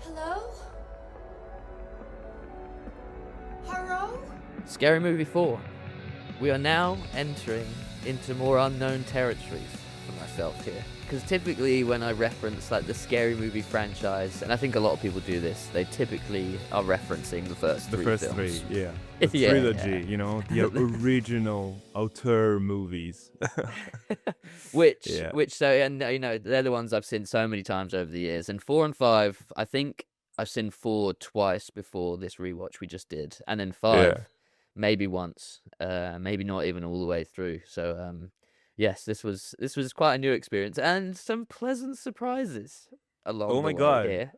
Hello? Hello? Scary Movie 4. We are now entering into more unknown territories for myself here. Because typically when I reference like the Scary Movie franchise, and I think a lot of people do this, they typically are referencing the first three films. Yeah. The Yeah, trilogy, yeah. you know, the original auteur movies. Which, Yeah. so, and you know, they're the ones I've seen so many times over the years. And 4 and 5, I think I've seen 4 twice before this rewatch we just did, and then 5 maybe once, maybe not even all the way through. So yes, this was quite a new experience and some pleasant surprises along the way here.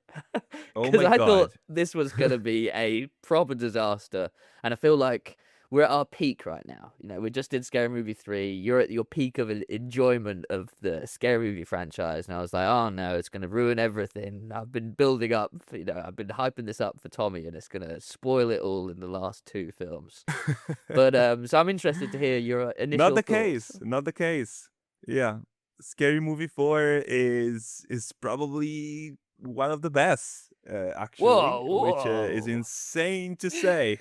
Because I thought this was gonna be a proper disaster, and I feel like we're at our peak right now. You know, we just did Scary Movie 3. You're at your peak of enjoyment of the Scary Movie franchise, and I was like, oh no, it's gonna ruin everything. I've been building up, you know, I've been hyping this up for Tommy, and it's gonna spoil it all in the last 2 films. But so I'm interested to hear your initial Not the thoughts. Not the case. Yeah. Scary Movie 4 is probably one of the best, actually, which is insane to say.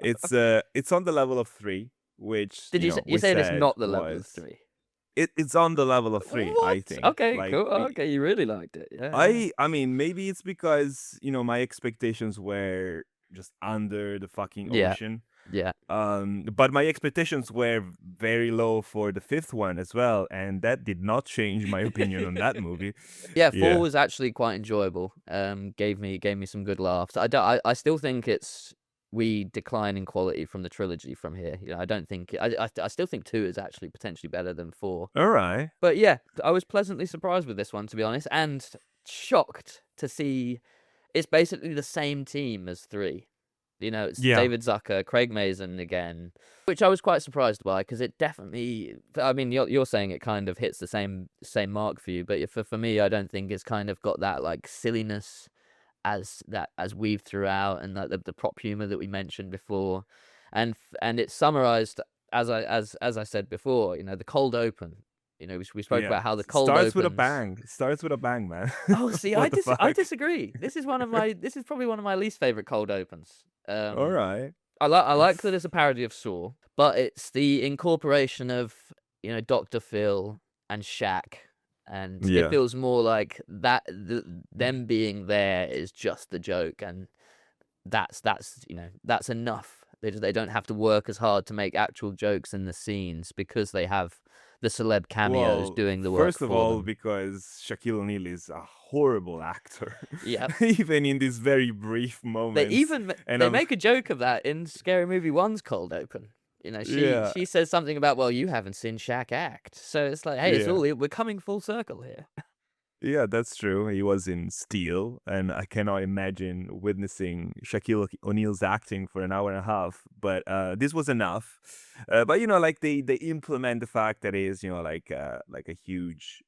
It's on the level of 3, which Did you we saying it's said not the level of was 3? it's on the level of 3, I What? think. Okay, Like cool. Okay, you really liked it. Yeah. I mean, maybe it's because, my expectations were just under the fucking Yeah. ocean. Yeah. But my expectations were very low for the 5th one as well, and that did not change my opinion on that movie. Yeah, 4 was actually quite enjoyable. Gave me some good laughs. I still think we decline in quality from the trilogy from here. You know, I don't think I still think 2 is actually potentially better than 4. All right. But yeah, I was pleasantly surprised with this one, to be honest, and shocked to see it's basically the same team as 3. You know, it's David Zucker, Craig Mazin again, which I was quite surprised by, because it definitely, I mean, you're saying it kind of hits the same mark for you, but for me, I don't think it's kind of got that like silliness as weaved throughout, and like the prop humor that we mentioned before, and it's summarized as I said before. You know, the cold open. You know, we spoke about how the cold starts opens. with a bang. Starts with a bang, man. Oh, see, I disagree. This is probably one of my least favorite cold opens. All right. I like that it's a parody of Saw, but it's the incorporation of, you know, Dr. Phil and Shaq, and it feels more like that them being there is just the joke, and that's you know, that's enough. They don't have to work as hard to make actual jokes in the scenes, because they have the celeb cameos doing the work. First of all, because Shaquille O'Neal is a horrible actor. Yeah. Even in these very brief moments. They make a joke of that in Scary Movie 1's cold open. You know, she says something about, well, you haven't seen Shaq act. So it's like, hey, we're coming full circle here. Yeah, that's true. He was in Steel, and I cannot imagine witnessing Shaquille O'Neal's acting for an hour and a half. But this was enough. But you know, like they implement the fact that he's, you know, like a huge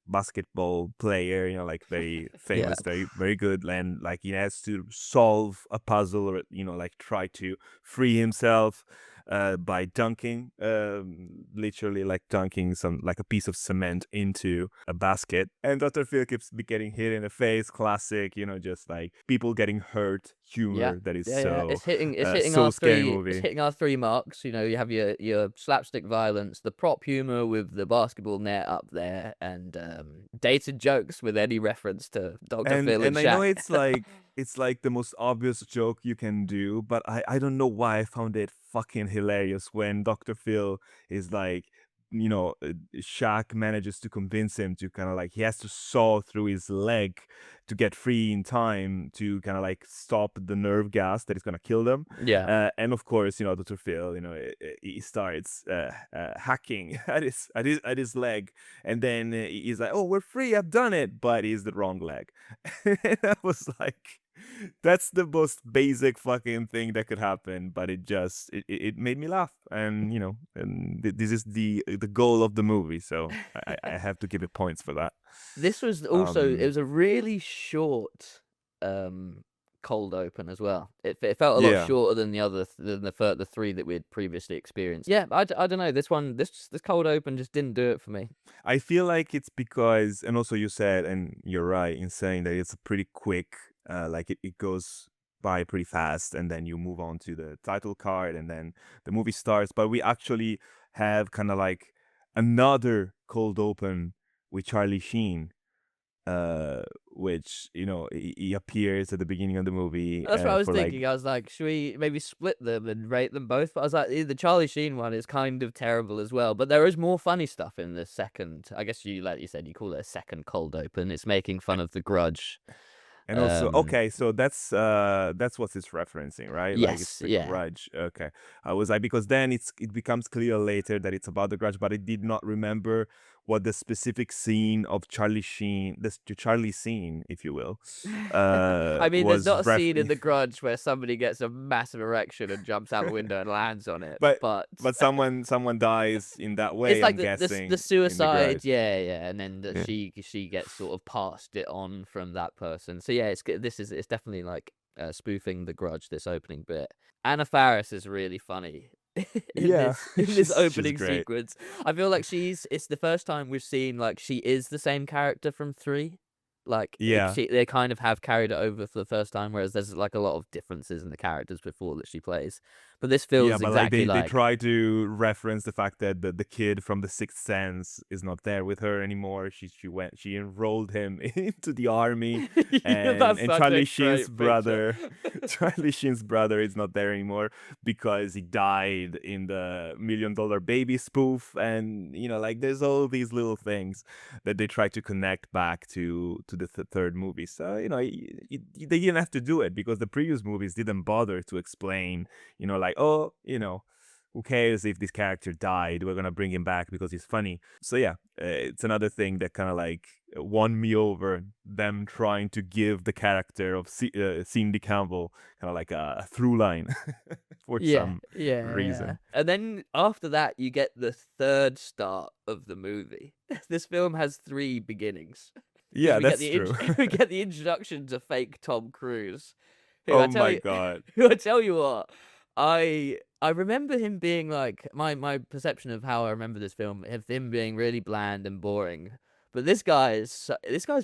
basketball player. You know, like very famous, very good, and like he has to solve a puzzle, or you know, like try to free himself. By dunking, literally like dunking a piece of cement into a basket, and Dr. Phil keeps getting hit in the face. Classic, you know, just like people getting hurt humor. That is it's hitting so our Scary 3. Movie. It's hitting our 3 marks. You know, you have your slapstick violence, the prop humor with the basketball net up there, and dated jokes with any reference to Dr. Phil and Shaq. I know it's like the most obvious joke you can do, but I don't know why I found it fucking hilarious when Dr. Phil is like, you know, Shaq manages to convince him to kind of like, he has to saw through his leg to get free in time to kind of like stop the nerve gas that is going to kill them. Yeah. And of course, you know, Dr. Phil, you know, he starts hacking at his leg, and then he's like, oh, we're free, I've done it, but he's the wrong leg. And I was like, that's the most basic fucking thing that could happen, but it made me laugh, and you know, and this is the goal of the movie, so I have to give it points for that. This was also it was a really short cold open as well. It felt a lot Yeah. shorter than the three that we had previously experienced. Yeah, I don't know. This cold open just didn't do it for me. I feel like it's because, and also you said, and you're right in saying that it's a pretty quick, like it goes by pretty fast, and then you move on to the title card, and then the movie starts. But we actually have kind of like another cold open with Charlie Sheen, which he appears at the beginning of the movie That's what I was for like. thinking. I was like, should we maybe split them and rate them both? But I was like, the Charlie Sheen one is kind of terrible as well. But there is more funny stuff in the second. I guess like you said, you call it a second cold open. It's making fun of The Grudge. And also, Um, okay, so that's what it's referencing, right? Like it's yes, the yeah. Grudge. Okay, I was like, because then it becomes clear later that it's about the Grudge, but I did not remember what the specific scene of Charlie Sheen, the Charlie scene, if you will, I mean, there's was not a scene in The Grudge where somebody gets a massive erection and jumps out a window and lands on it, but but someone dies in that way. it's like I'm the guessing in The suicide, Grudge. yeah, and then Yeah. she gets sort of passed it on from that person. So yeah, it's definitely like spoofing The Grudge, this opening bit. Anna Faris is really funny in Yeah, this she's opening great. sequence. I feel like it's the first time we've seen like she is the same character from 3. Like Yeah. they kind of have carried it over for the first time, whereas there's like a lot of differences in the characters before that she plays. But this feels Yeah, but like exactly they try to reference the fact that the kid from the Sixth Sense is not there with her anymore. She enrolled him into the army, Yeah, and that's such a Charlie great Sheen's picture. brother, Charlie Sheen's brother is not there anymore because he died in the $1 Million Baby spoof, and like there's all these little things that they try to connect back to the third movie. So they didn't have to do it because the previous movies didn't bother to explain. Like, oh, who cares if this character died? We're gonna bring him back because he's funny. So yeah, it's another thing that kind of like won me over. Them trying to give the character of Cindy Campbell kind of like a through line for some reason. Yeah. And then after that, you get the third start of the movie. This film has 3 beginnings. Yeah, We that's get true. we get the introduction to fake Tom Cruise. Who Oh my god. Who I tell you what, I remember him being like my perception of how I remember this film of him being really bland and boring. But this guy's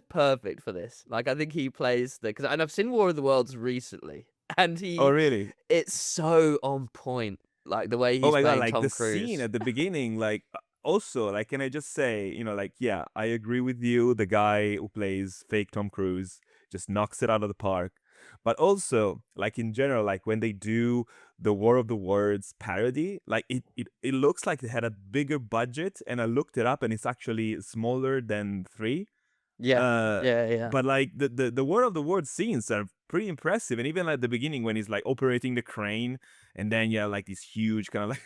perfect for this. Like I think he plays and I've seen War of the Worlds recently, and Oh really? it's so on point. Like the way Oh he's my god, playing like Tom the Cruise. scene at the beginning, like also, like, can I just say, like, yeah, I agree with you. The guy who plays fake Tom Cruise just knocks it out of the park. But also, like in general, like when they do the War of the Words parody, like it looks like they had a bigger budget, and I looked it up, and it's actually smaller than 3. Yeah. Yeah. But like the War of the Words scenes are pretty impressive, and even at the beginning when he's like operating the crane, and then like this huge kind of like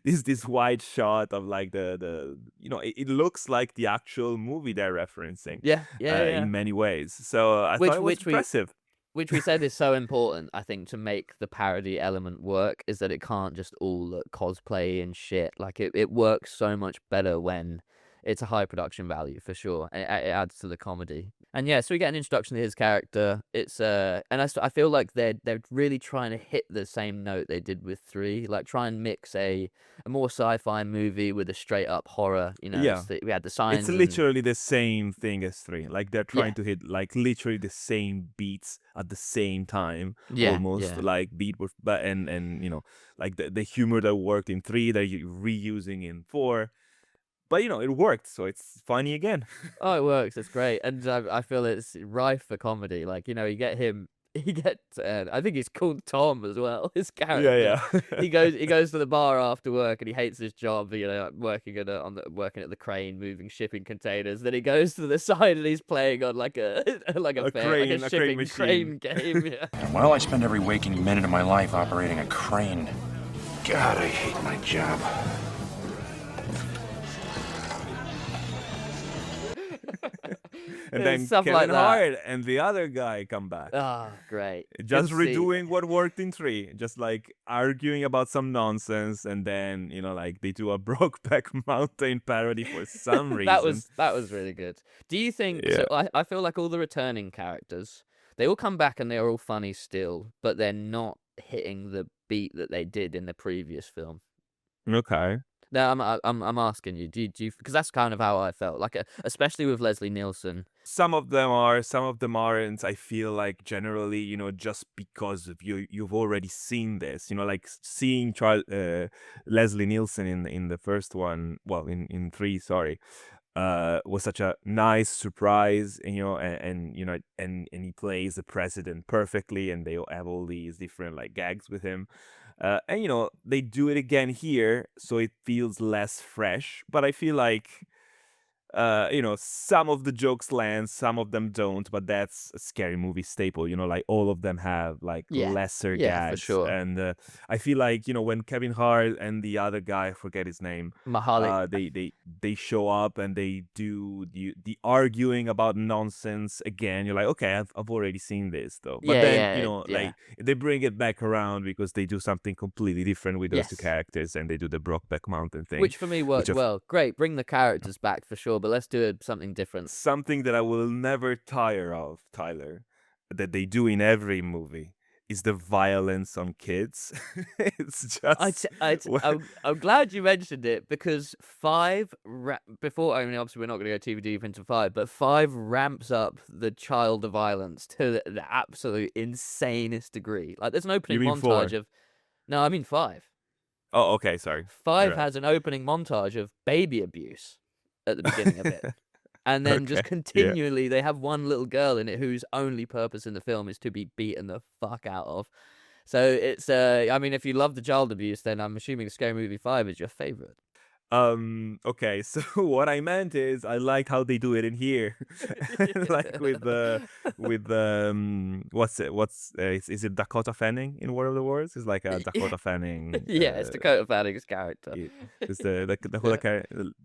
this wide shot of like the it looks like the actual movie they're referencing. Yeah. In many ways. So I thought it was impressive. Which we said is so important, I think, to make the parody element work, is that it can't just all look cosplay and shit. Like it works so much better when it's a high production value, for sure. It adds to the comedy. And yeah, so we get an introduction to his character. It's and I feel like they're really trying to hit the same note they did with 3, like try and mix a more sci-fi movie with a straight up horror. Yeah. We had the signs. It's literally the same thing as 3. Like they're trying Yeah. to hit like literally the same beats at the same time, Yeah, almost yeah. like beat with, but and like the humor that worked in 3 they're reusing in 4. But it worked, so it's funny again. Oh, it works. It's great, and I feel it's rife for comedy. Like you get him. He gets. I think he's called Tom as well. His character. Yeah. He goes to the bar after work, and he hates his job. Working at working at the crane, moving shipping containers. Then he goes to the side, and he's playing on like a shipping crane game. Yeah. Well, I spend every waking minute of my life operating a crane. God, I hate my job. And then Stuff Kevin like that. Hart and the other guy come back. Ah, great. Just Good to see. redoing what worked in 3, just like arguing about some nonsense, and then like they do a Brokeback Mountain parody for some reason. That was really good. Do you think? Yeah. So I feel like all the returning characters, They all come back and they're all funny still, but they're not hitting the beat that they did in the previous film. Okay. No, I'm asking you. Do you? Because that's kind of how I felt. Like, especially with Leslie Nielsen. Some of them are, some of them aren't. I feel like generally, just because of you've already seen this. Like seeing Leslie Nielsen in the first one. Well, in 3, sorry. Was such a nice surprise, and he plays the president perfectly, and they have all these different like gags with him, and they do it again here, so it feels less fresh. But I feel like some of the jokes land, some of them don't, but that's a Scary Movie staple. Like all of them have like Yeah. lesser Yeah, for gags, sure. and I feel like when Kevin Hart and the other guy, I forget his name, Mahalik. they show up and they do the arguing about nonsense again. You're like, okay, I've already seen this though. But Yeah, then yeah, like they bring it back around because they do something completely different with those two Yes. characters, and they do the Brokeback Mountain thing, Which for me worked well. Great, bring the characters back for sure, but let's do something different. Something that I will never tire of, Tyler, that they do in every movie is the violence on kids. It's just I'm glad you mentioned it, because 5 before, I mean, obviously we're not going to go too deep into 5, but 5 ramps up the child violence to the absolute insanest degree. Like, there's an opening You mean montage 4? of no, I mean 5. Oh, okay, sorry. 5 Right. has an opening montage of baby abuse at the beginning of it. And then just Okay, yeah. continually, they have one little girl in it whose only purpose in the film is to be beaten the fuck out of. So it's, I mean, if you love the child abuse, then I'm assuming Scary Movie 5 is your favorite. Okay, so what I meant is I like how they do it in here. Like with is it Dakota Fanning in War of the Worlds? It's like a Dakota Fanning. Yeah, it's Dakota Fanning's character. It's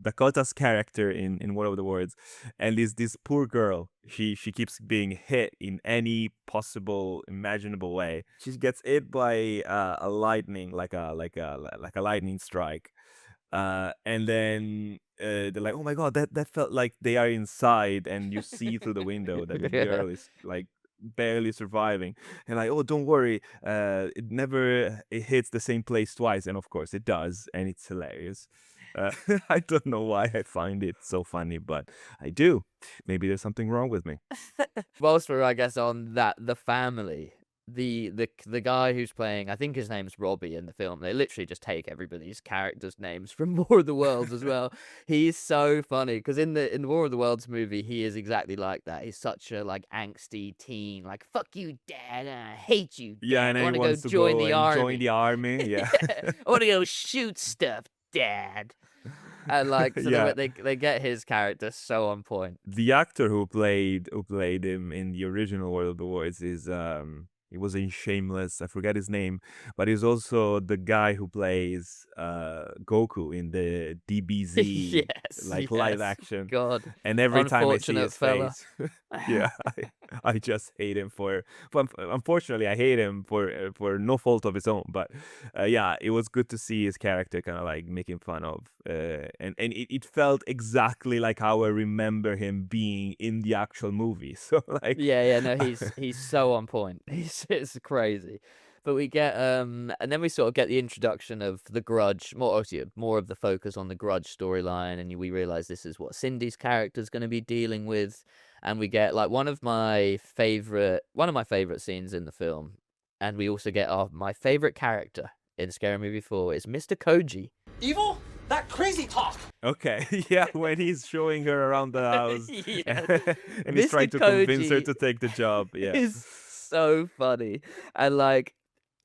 Dakota's character in War of the Worlds, and this poor girl. She keeps being hit in any possible imaginable way. She gets hit by a lightning, like a lightning strike. And then they're like, "Oh my god, that felt like they are inside," and you see through the window that the girl is like barely surviving, and like, "Oh, don't worry, it hits the same place twice," and of course it does, and it's hilarious. I don't know why I find it so funny, but I do. Maybe there's something wrong with me. Whilst we're, I guess, on that, the family. The guy who's playing, I think his name's Robbie in the film. They literally just take everybody's characters' names from War of the Worlds as well. He's so funny because in the War of the Worlds movie, he is exactly like that. He's such a like angsty teen, like "fuck you, Dad, I hate you, Dad. Yeah, and I he want to wants go to join go the and army. join the army. Yeah. I want to go shoot stuff, Dad." And like, so Yeah. they get his character so on point. The actor who played him in the original World of the Worlds is he was in Shameless. I forget his name, but he's also the guy who plays Goku in the DBZ Yes, live yes. action. God, And every time I see unfortunate his fella. face, yeah, I just hate him unfortunately, I hate him for no fault of his own. But yeah, it was good to see his character kind of like making fun of, and it felt exactly like how I remember him being in the actual movie. So like, Yeah, no, he's so on point. It's crazy. But we get and then we sort of get the introduction of the Grudge, more of the focus on the Grudge storyline, and we realize this is what Cindy's character is going to be dealing with, and we get like one of my favorite scenes in the film, and we also get my favorite character in Scary Movie 4 is Mr. Koji. Evil? That crazy talk! okay, yeah, when he's showing her around the house, Yeah. and he's Mr. trying to convince her Koji to take the job. Yeah. It's so funny, and like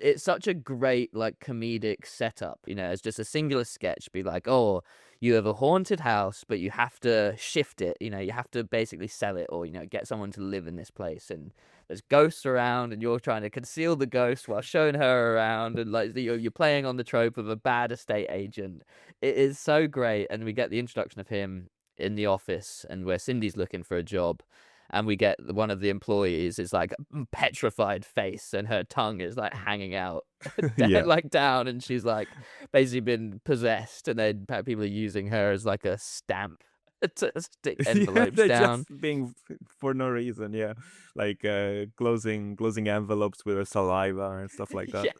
it's such a great like comedic setup. It's just a singular sketch. Be like, oh, you have a haunted house, but you have to shift it. You have to basically sell it, or get someone to live in this place, and there's ghosts around, and you're trying to conceal the ghost while showing her around, and like you're playing on the trope of a bad estate agent. It is so great, and we get the introduction of him in the office, and where Cindy's looking for a job. And we get one of the employees is like petrified face, and her tongue is like hanging out, Yeah. like down, and she's like basically been possessed, and then people are using her as like a stamp to stick Yeah, envelopes they're down. just being for no reason. Yeah, like closing envelopes with her saliva and stuff like that. Yeah.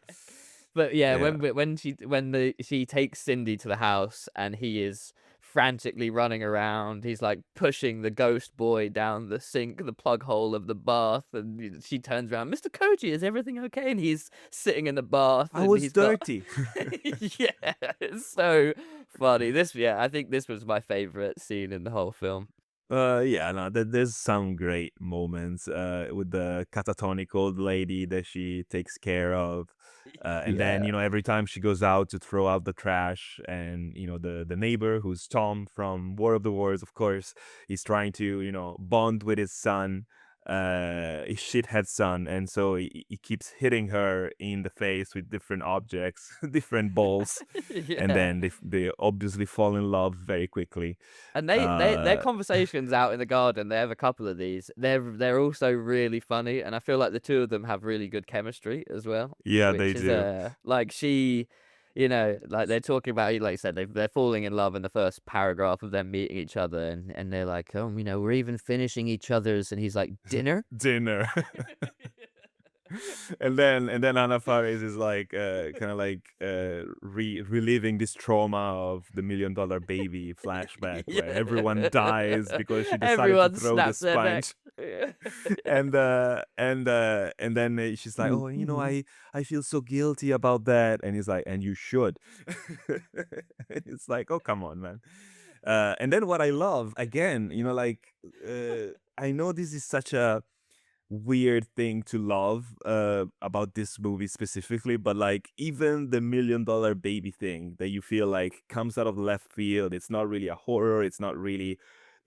But yeah, Yeah. she takes Cindy to the house and he is frantically running around. He's like pushing the ghost boy down the sink, the plug hole of the bath, and she turns around, Mr. Koji, is everything okay? And he's sitting in the bath I and was he's got dirty. yeah, it's so funny. I think this was my favorite scene in the whole film. Yeah, no, there's some great moments with the catatonic old lady that she takes care of. And then, Yeah. every time she goes out to throw out the trash, and, the neighbor, who's Tom from War of the Worlds, of course, he's trying to, bond with his son, his shithead son. And so he keeps hitting her in the face with different objects, different balls. And Yeah. then they obviously fall in love very quickly. And their Uh, conversations out in the garden, they have a couple of these. They're also really funny, and I feel like the two of them have really good chemistry as well. yeah, they Which is do. like like they're talking about, like you said, they're falling in love in the first paragraph of them meeting each other, and they're like, oh, we're even finishing each other's, and he's like, dinner. Dinner. And then Anna Faris is like kind of like reliving this trauma of the $1 million baby flashback, where Yeah. everyone dies because she decided to Everyone throw the snaps their neck. sponge. Yeah. And then she's like, oh, I feel so guilty about that. And he's like, and you should. And it's like, oh, come on, man. And then what I love again, I know this is such a weird thing to love about this movie specifically, but like even the $1 million baby thing that you feel like comes out of left field, it's not really a horror, it's not really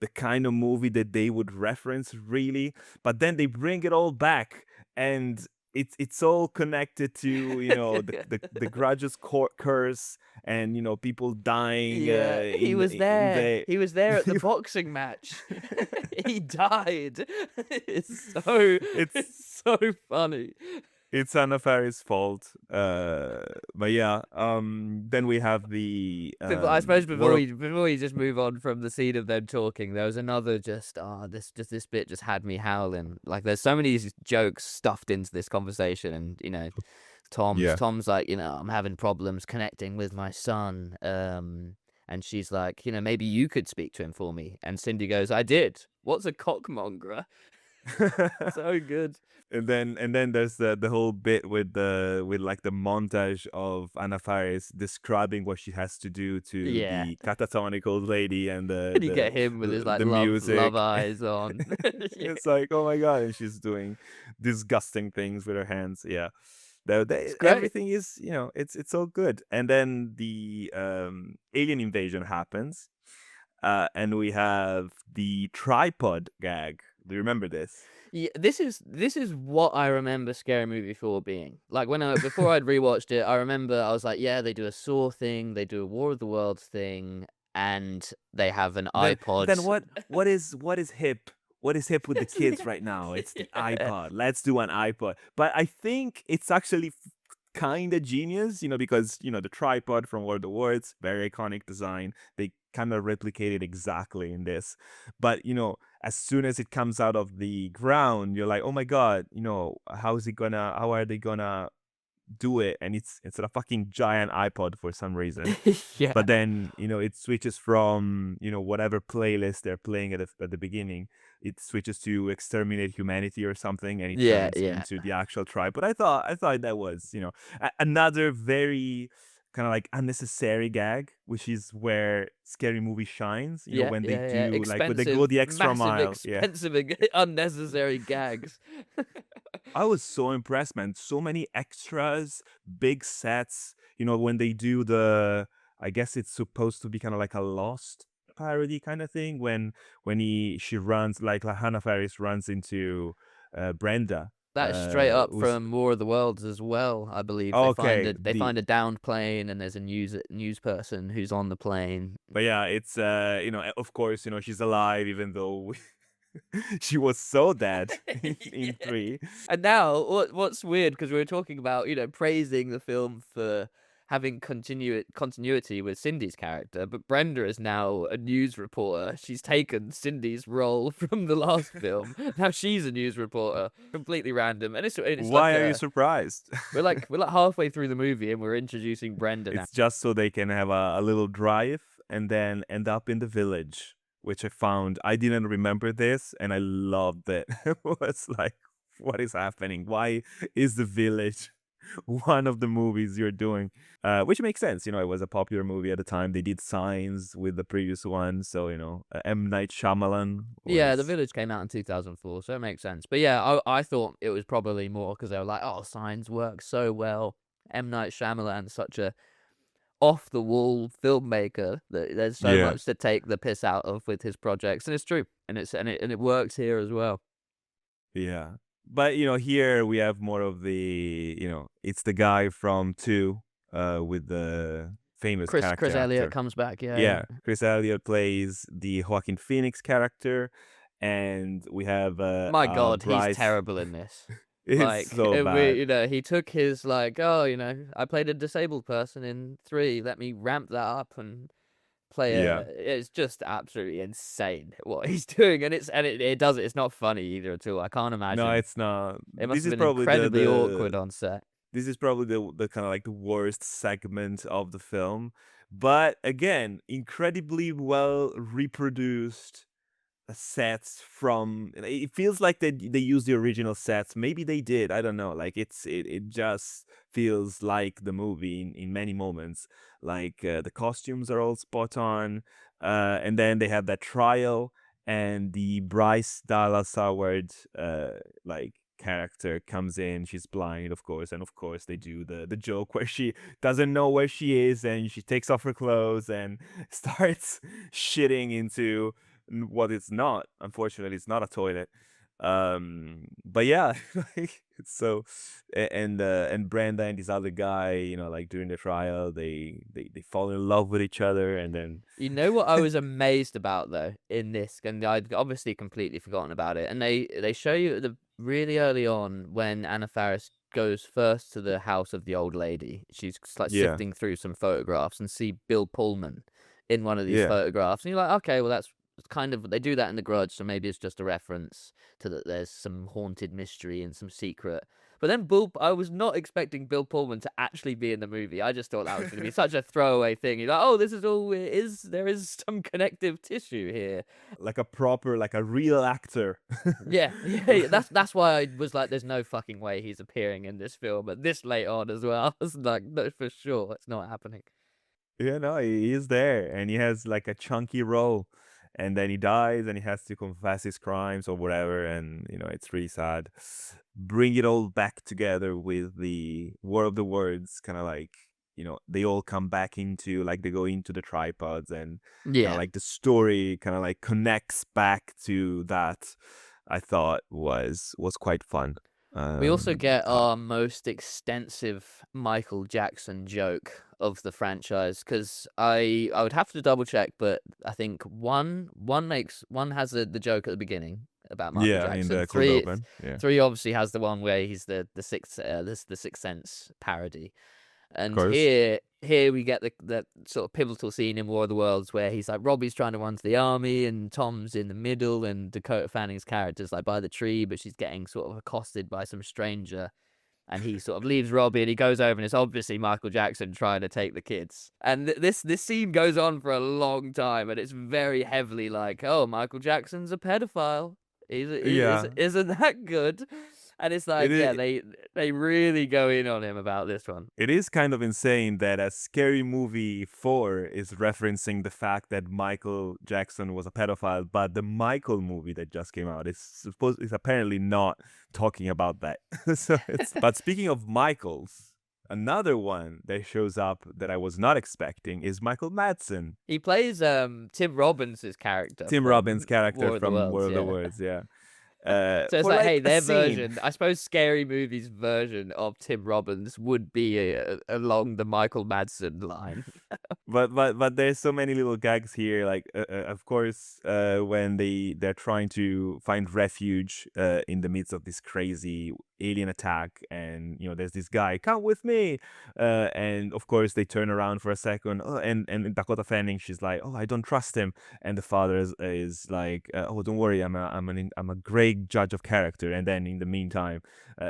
the kind of movie that they would reference really, but then they bring it all back, and it's all connected to the grudges curse, and people dying Yeah, he was in there. the He was there at the boxing match. He died. it's It's so funny. it's Anna Faris' fault. But yeah, then we have the I suppose before world. we just move on from the scene of them talking, there was another this bit just had me howling. Like there's so many jokes stuffed into this conversation, and Yeah. Tom's like, I'm having problems connecting with my son. And she's like, maybe you could speak to him for me. And Cindy goes, I did. What's a cockmonger? So good. And then there's the whole bit with like the montage of Anna Faris describing what she has to do to Yeah. the catatonic old lady, and And you get him with his like the music. love eyes on. Yeah. It's like, oh my god, and she's doing disgusting things with her hands. Yeah. It's great. Everything is, it's all good. And then the alien invasion happens, and we have the tripod gag. Do you remember this? Yeah, this is what I remember Scary Movie 4 being. Like before I'd rewatched it, I remember I was like, yeah, they do a Saw thing, they do a War of the Worlds thing, and they have an iPod. Then what is hip? What is hip with the kids right now? It's the Yeah. iPod. Let's do an iPod. But I think it's actually kind of genius, because the tripod from War of the Worlds, very iconic design. They kind of replicated exactly in this. But as soon as it comes out of the ground, you're like, oh my god, how are they gonna do it? And it's a fucking giant iPod for some reason. Yeah. But then it switches from whatever playlist they're playing at the beginning, it switches to Exterminate Humanity or something, and it Yeah, turns yeah. into the actual tribe. But I thought that was another very kind of like unnecessary gag, which is where Scary Movie shines. Yeah, When they yeah, do like when they go the extra mile. expensive, unnecessary gags. I was so impressed, man. So many extras, big sets. When they do I guess it's supposed to be kind of like a Lost parody kind of thing. When she runs, like Hannah Faris runs into Brenda. That's straight up who's- from War of the Worlds as well, I believe. Okay, They find a downed plane, and there's a news person who's on the plane. But yeah, it's of course, she's alive, even though she was so dead in 3. And now, what's weird, because we were talking about, praising the film for having continuity with Cindy's character, but Brenda is now a news reporter. She's taken Cindy's role from the last film. Now she's a news reporter, completely random. And it's Why are you surprised? we're like halfway through the movie and we're introducing Brenda now. It's just so they can have a little drive and then end up in the village, which I didn't remember this, and I loved it. It was like, what is happening? Why is the village one of the movies you're doing? Which makes sense. It was a popular movie at the time. They did Signs with the previous one. So, M. Night Shyamalan. Yeah, The Village came out in 2004, so it makes sense. But yeah, I thought it was probably more because they were like, oh, Signs works so well. M. Night Shyamalan, such a off-the-wall filmmaker that there's so much to take the piss out of with his projects. And it's true. And it works here as well. Yeah. But, here we have more of the, it's the guy from 2 with the famous character. Chris Elliott comes back, Yeah, Chris Elliott plays the Joaquin Phoenix character, and we have my God, Bryce. he's terrible in this. It's so bad. He took his I played a disabled person in 3. Let me ramp that up and play it. It's just absolutely insane what he's doing, and it does it. It's not funny either at all. I can't imagine. No, it's not. It must have been incredibly awkward on set. This is probably the kind of like the worst segment of the film, but again, incredibly well reproduced sets from. It feels like they used the original sets. Maybe they did. I don't know. Like it just feels like the movie in many moments. Like the costumes are all spot on, and then they have that trial, and the Bryce Dallas Howard character comes in. She's blind, of course, and of course they do the joke where she doesn't know where she is, and she takes off her clothes and starts shitting into what it's not. Unfortunately, it's not a toilet. But yeah, it's so. And Brenda and this other guy, during the trial, they fall in love with each other, and then what I was amazed about though in this, and I'd obviously completely forgotten about it, and they show you really early on when Anna Faris goes first to the house of the old lady. She's sifting through some photographs and see Bill Pullman in one of these photographs, and you're like, okay, well that's kind of, they do that in The Grudge, so maybe it's just a reference to that there's some haunted mystery and some secret. But then I was not expecting Bill Pullman to actually be in the movie. I just thought that was going to be such a throwaway thing. You're like, oh, this is all it is. There is some connective tissue here. Like a real actor. Yeah. That's why I was like, there's no fucking way he's appearing in this film at this late on as well. I was like, no, for sure, it's not happening. Yeah, no, he is there, and he has like a chunky role. And then he dies, and he has to confess his crimes or whatever, and it's really sad. Bring it all back together with the War of the Words, kind of like they all come back into, like, they go into the tripods, and like the story kind of like connects back to that. I thought was quite fun. We also get our most extensive Michael Jackson joke of the franchise, because I would have to double check, but I think one has the joke at the beginning about Michael Jackson. In the cold open. 3 obviously has the one where he's the Sixth Sense parody, and here we get the sort of pivotal scene in War of the Worlds where he's like, Robbie's trying to run to the army and Tom's in the middle, and Dakota Fanning's character's like by the tree, but she's getting sort of accosted by some stranger, and he sort of leaves Robbie and he goes over, and it's obviously Michael Jackson trying to take the kids. And this scene goes on for a long time, and it's very heavily like, oh, Michael Jackson's a pedophile. Isn't that good? And it's like, they really go in on him about this one. It is kind of insane that a Scary Movie 4 is referencing the fact that Michael Jackson was a pedophile, but the Michael movie that just came out is apparently not talking about that. But speaking of Michaels, another one that shows up that I was not expecting is Michael Madsen. He plays Tim Robbins' character. Tim Robbins' character from War of the Worlds, yeah. So it's for like, hey, a their scene. version, I suppose Scary Movie's version of Tim Robbins would be along the Michael Madsen line. But there's so many little gags here. Like of course, when they're trying to find refuge in the midst of this crazy alien attack, and there's this guy, come with me, and of course they turn around for a second. Oh, and Dakota Fanning, she's like, oh, I don't trust him, and the father is like, oh, don't worry, I'm a great judge of character. And then in the meantime,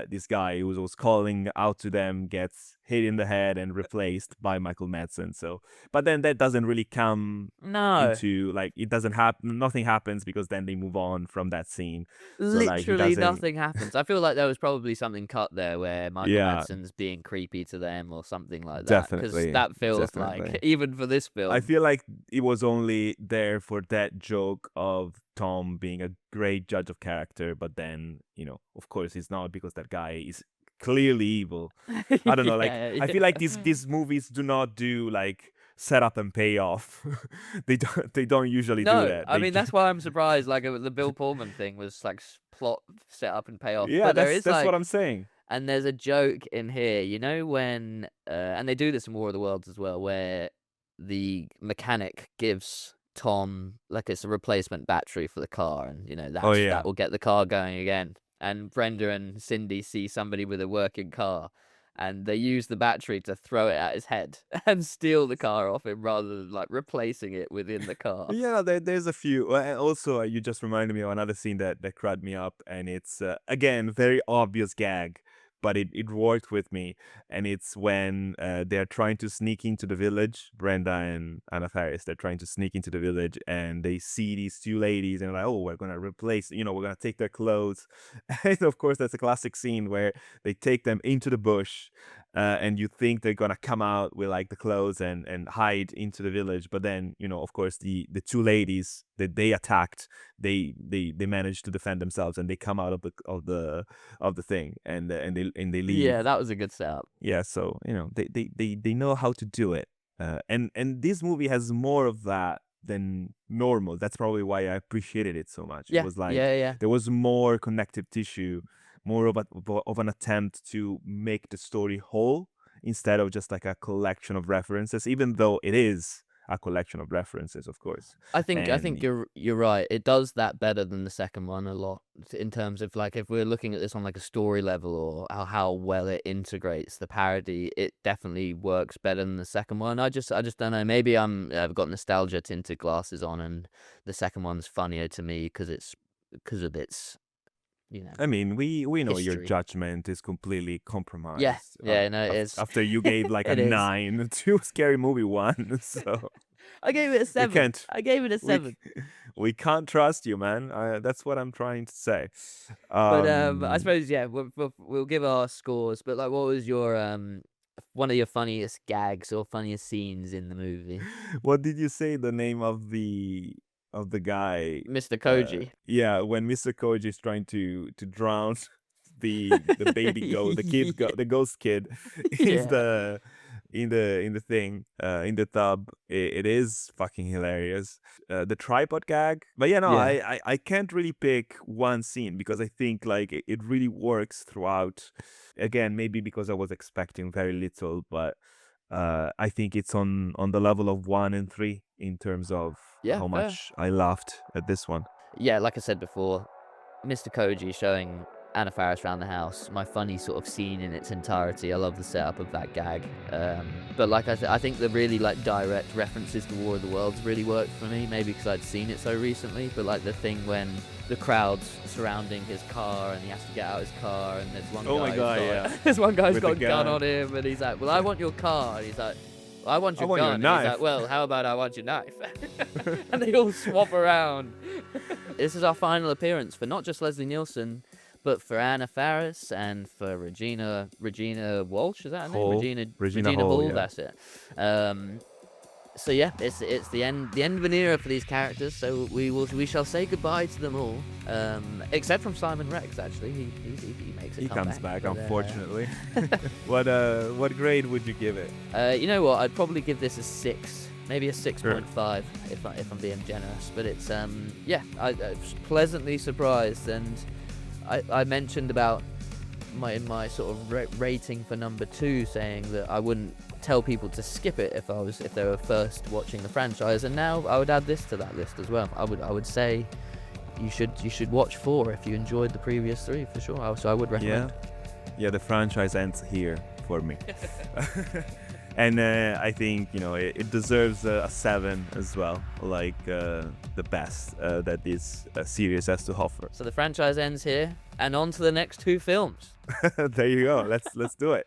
this guy who was calling out to them gets hit in the head and replaced by Michael Madsen. So, but then that doesn't really come into, like, it doesn't happen. Nothing happens because then they move on from that scene. So, Literally nothing happens. I feel like there was probably something cut there where Michael Madsen's being creepy to them or something like that. Definitely, because that feels like, even for this film, I feel like it was only there for that joke of Tom being a great judge of character, but then of course he's not, because that guy is clearly evil. I don't know, like, I feel like these movies do not do like set up and pay off. they don't usually do that. I mean, that's why I'm surprised. Like, the Bill Pullman thing was like plot set up and pay off. Yeah, but that's what I'm saying. And there's a joke in here, when and they do this in War of the Worlds as well, where the mechanic gives Tom, like, it's a replacement battery for the car, and that will get the car going again. And Brenda and Cindy see somebody with a working car, and they use the battery to throw it at his head and steal the car off him rather than like replacing it within the car. Yeah, there's a few. And also, you just reminded me of another scene that cracked me up, and it's again very obvious gag, but it worked with me. And it's when they're trying to sneak into the village. Brenda and Anna Faris, they're trying to sneak into the village, and they see these two ladies, and they're like, oh, we're gonna replace, we're gonna take their clothes. And of course, that's a classic scene where they take them into the bush, and you think they're gonna come out with like the clothes and hide into the village, but then of course the two ladies that they attacked, they managed to defend themselves, and they come out of the thing, and they leave. Yeah, that was a good setup. Yeah, so they know how to do it, and this movie has more of that than normal. That's probably why I appreciated it so much. Yeah, It was like yeah. there was more connective tissue, more of an attempt to make the story whole instead of just like a collection of references, even though it is a collection of references, of course. I think you're right. It does that better than the second one a lot, in terms of like, if we're looking at this on like a story level, or how well it integrates the parody, it definitely works better than the second one. I just don't know. Maybe I've got nostalgia tinted glasses on, and the second one's funnier to me because of its. I mean, we know your history. Judgment is completely compromised. Yeah, no, it is. After you gave like a It is. 9 to Scary Movie 1, so I gave it a 7. I gave it a 7. We can't trust you, man. That's what I'm trying to say. But I suppose we'll give our scores. But like, what was your one of your funniest gags or funniest scenes in the movie? What did you say the name of the guy? Mr. Koji. Yeah, when Mr. Koji is trying to drown the baby goat, the ghost kid, is in the thing, in the tub. It is fucking hilarious. The tripod gag, but I can't really pick one scene because I think like it really works throughout. Again, maybe because I was expecting very little, but I think it's on the level of 1 and 3 in terms of how much I laughed at this one. Yeah, like I said before, Mr. Koji showing Anna Faris around the house, my funny sort of scene in its entirety. I love the setup of that gag. But like I think the really like direct references to War of the Worlds really worked for me, maybe because I'd seen it so recently. But like the thing when the crowd's surrounding his car and he has to get out his car, and there's one there's one guy's got a gun on him, and he's like, well, I want your car, and he's like, well, I want your gun. Your and he's like, well, how about I want your knife? And they all swap around. This is our final appearance for not just Leslie Nielsen, but for Anna Faris and for Regina Walsh, is that her name? Regina Hall, yeah. That's it. So yeah, it's the end of an era for these characters. So we shall say goodbye to them all, except from Simon Rex. Actually, he makes it. He comes back, unfortunately. What grade would you give it? You know what? I'd probably give this a 6, maybe a 6.5 if I'm being generous. But it's I was pleasantly surprised, and I mentioned about my sort of rating for number 2, saying that I wouldn't tell people to skip it if they were first watching the franchise, and now I would add this to that list as well. I would say you should watch 4 if you enjoyed the previous 3 for sure. So I would recommend. Yeah, the franchise ends here for me. And I think it deserves a 7 as well, like the best that this series has to offer. So the franchise ends here, and on to the next 2 films. There you go. Let's do it.